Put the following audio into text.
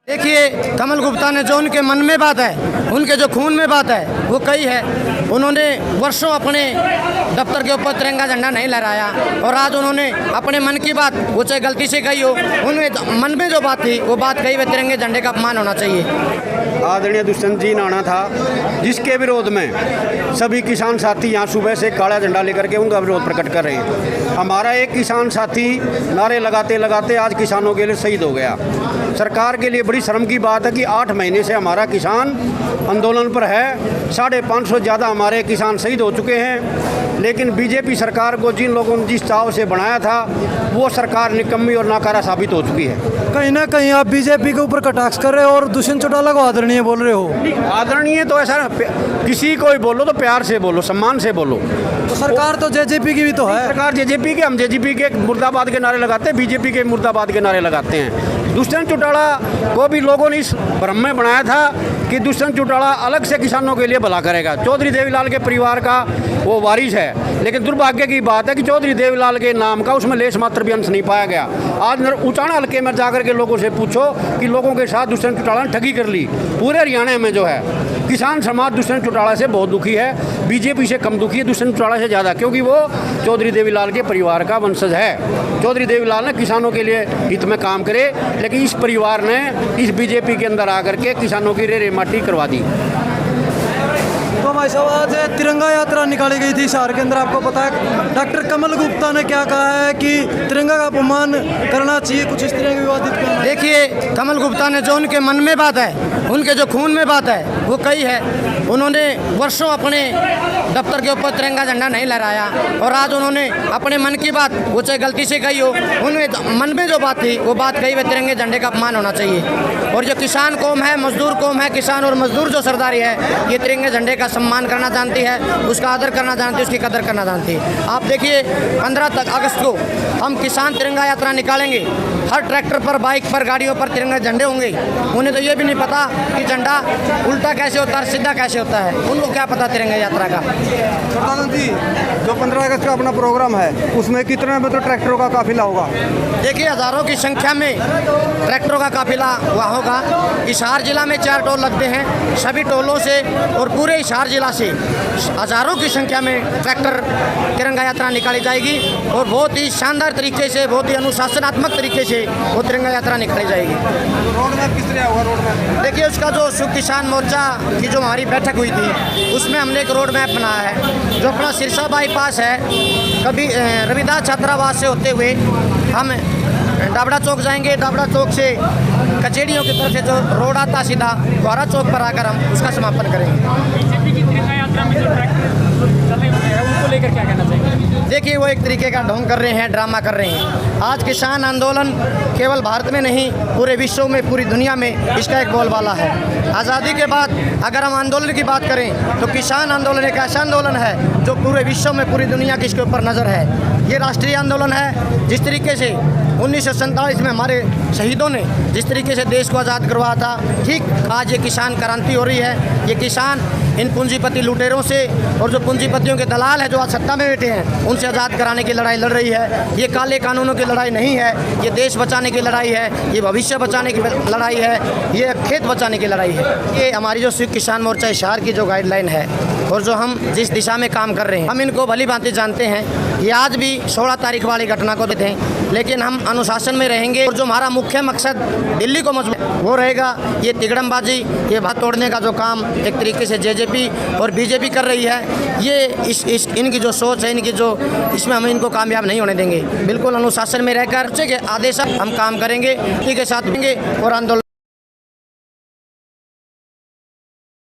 देखिए, कमल गुप्ता ने जो उनके मन में बात है, उनके जो खून में बात है, वो कही है। उन्होंने वर्षों अपने दफ्तर के ऊपर तिरंगा झंडा नहीं लहराया और आज उन्होंने अपने मन की बात, वो चाहे गलती से कही हो, उनमें मन में जो बात थी वो बात कही, वे तिरंगे झंडे का अपमान होना चाहिए। आदरणीय दुष्यंत जी नाना था, जिसके विरोध में सभी किसान साथी यहाँ सुबह से काला झंडा लेकर के उनका विरोध प्रकट कर रहे हैं। हमारा एक किसान साथी नारे लगाते लगाते आज किसानों के लिए शहीद हो गया। सरकार के लिए बड़ी शर्म की बात है कि 8 महीने से हमारा किसान आंदोलन पर है। 550 ज़्यादा हमारे किसान शहीद हो चुके हैं, लेकिन बीजेपी सरकार को जिन लोगों ने जिस चाव से बनाया था, वो सरकार निकम्मी और नाकारा साबित हो चुकी है। कहीं ना कहीं आप बीजेपी के ऊपर कटाक्ष कर रहे हो और दुष्यंत चौटाला को आदरणीय बोल रहे हो। आदरणीय तो ऐसा किसी को भी बोलो तो प्यार से बोलो, सम्मान से बोलो। तो सरकार तो जेजेपी की भी तो है। सरकार जेजेपी के, हम जेजेपी के मुर्दाबाद के नारे लगाते हैं, बीजेपी के मुर्दाबाद के नारे लगाते हैं। दुष्यंत चौटाला को भी लोगों ने इस भ्रम में बनाया था कि दुष्यंत चौटाला अलग से किसानों के लिए भला करेगा। चौधरी देवीलाल के परिवार का वो वारिस है, लेकिन दुर्भाग्य की बात है कि चौधरी देवीलाल के नाम का उसमें लेश मात्र भी अंश नहीं पाया गया। आज उचाना हल्के में जाकर के लोगों से पूछो कि लोगों के साथ दुष्यंत चौटाला ने ठगी कर ली। पूरे हरियाणा में जो है किसान समाज दुष्यंत चौटाला से बहुत दुखी है, बीजेपी से कम दुखी है, दुष्यंत चौटाला से ज़्यादा, क्योंकि वो चौधरी देवीलाल के परिवार का वंशज है। चौधरी देवीलाल ने किसानों के लिए हित में काम करे, लेकिन इस परिवार ने इस बीजेपी के अंदर आकर के किसानों की रे माटी करवा दी। तो भाई साहब, आज तिरंगा यात्रा निकाली गई थी शहर के अंदर। आपको पता है डॉक्टर कमल गुप्ता ने क्या कहा है कि तिरंगा का अपमान करना चाहिए, कुछ इस तरह की विवादित करना। देखिए, कमल गुप्ता ने जो उनके मन में बात है, उनके जो खून में बात है, वो कही है। उन्होंने वर्षों अपने दफ्तर के ऊपर तिरंगा झंडा नहीं लहराया और आज उन्होंने अपने मन की बात, वो चाहे गलती से कही हो, उनमें मन में जो बात थी वो बात कही, वे तिरंगे झंडे का अपमान होना चाहिए। और जो किसान कौम है, मजदूर कौम है, किसान और मजदूर जो सरदारी है, ये तिरंगे झंडे का सम्मान करना जानती है, उसका आदर करना जानती है, उसकी कदर करना जानती है। आप देखिए, 15 अगस्त को हम किसान तिरंगा यात्रा निकालेंगे। हर ट्रैक्टर पर, बाइक पर, गाड़ियों पर तिरंगे झंडे होंगे। उन्हें तो ये भी नहीं पता कि झंडा उल्टा कैसे होता है, सीधा कैसे होता है, उनको क्या पता तिरंगा यात्रा का। प्रधानमंत्री जी, जो 15 अगस्त का अपना प्रोग्राम है, उसमें कितने मतलब ट्रैक्टरों का काफिला होगा? देखिए, हज़ारों की संख्या में ट्रैक्टरों का काफिला हुआ होगा। हिसार जिला में 4 टोल लगते हैं, सभी टोलों से और पूरे हिसार जिला से हज़ारों की संख्या में ट्रैक्टर तिरंगा यात्रा निकाली जाएगी और बहुत ही शानदार तरीके से, बहुत ही अनुशासनात्मक तरीके से वो तिरंगा यात्रा निकाली जाएगी। रोड मैप किस तरह होगा? रोड मैप देखिए, उसका जो शुभ किसान मोर्चा की जो हमारी बैठक हुई थी, उसमें हमने एक रोड मैप बनाया है। जो अपना सिरसा बाईपास है, कभी रविदास छात्रावास से होते हुए हम डाबड़ा चौक जाएंगे। डाबड़ा चौक से कचेरियों की तरफ से जो रोड आता सीधा द्वारा चौक पर आकर हम उसका समापन करेंगे। बीजेपी की तिरंगा यात्रा में जो ट्रैक्टर चले हुए हैं, उनको लेकर क्या कहना चाहिए? देखिए, वो एक तरीके का ढोंग कर रहे हैं, ड्रामा कर रहे हैं। आज किसान आंदोलन केवल भारत में नहीं, पूरे विश्व में, पूरी दुनिया में इसका एक बोलबाला है। आज़ादी के बाद अगर हम आंदोलन की बात करें तो किसान आंदोलन एक ऐसा आंदोलन है जो पूरे विश्व में, पूरी दुनिया की इसके ऊपर नज़र है। ये राष्ट्रीय आंदोलन है। जिस तरीके से 1947 में हमारे शहीदों ने जिस तरीके से देश को आज़ाद करवाया था, ठीक आज ये किसान क्रांति हो रही है। ये किसान इन पूंजीपति लुटेरों से और जो पूंजीपतियों के दलाल हैं जो आज सत्ता में बैठे हैं, उनसे आज़ाद कराने की लड़ाई लड़ रही है। ये काले कानूनों की लड़ाई नहीं है, ये देश बचाने की लड़ाई है, ये भविष्य बचाने की लड़ाई है, ये खेत बचाने की लड़ाई है। ये हमारी जो संयुक्त किसान मोर्चा हिसार की जो गाइडलाइन है और जो हम जिस दिशा में काम कर रहे हैं, हम इनको भली भांति जानते हैं। ये आज भी 16 तारीख वाली घटना को देते हैं, लेकिन हम अनुशासन में रहेंगे और जो हमारा मुख्य मकसद दिल्ली को मजबूत वो रहेगा। ये तिगड़मबाजी, ये बात तोड़ने का जो काम एक तरीके से जेजेपी और बीजेपी कर रही है, ये इनकी जो सोच है, इनकी जो, इसमें हम इनको कामयाब नहीं होने देंगे। बिल्कुल अनुशासन में रहकर के आदेश हम काम करेंगे, के साथ और आंदोलन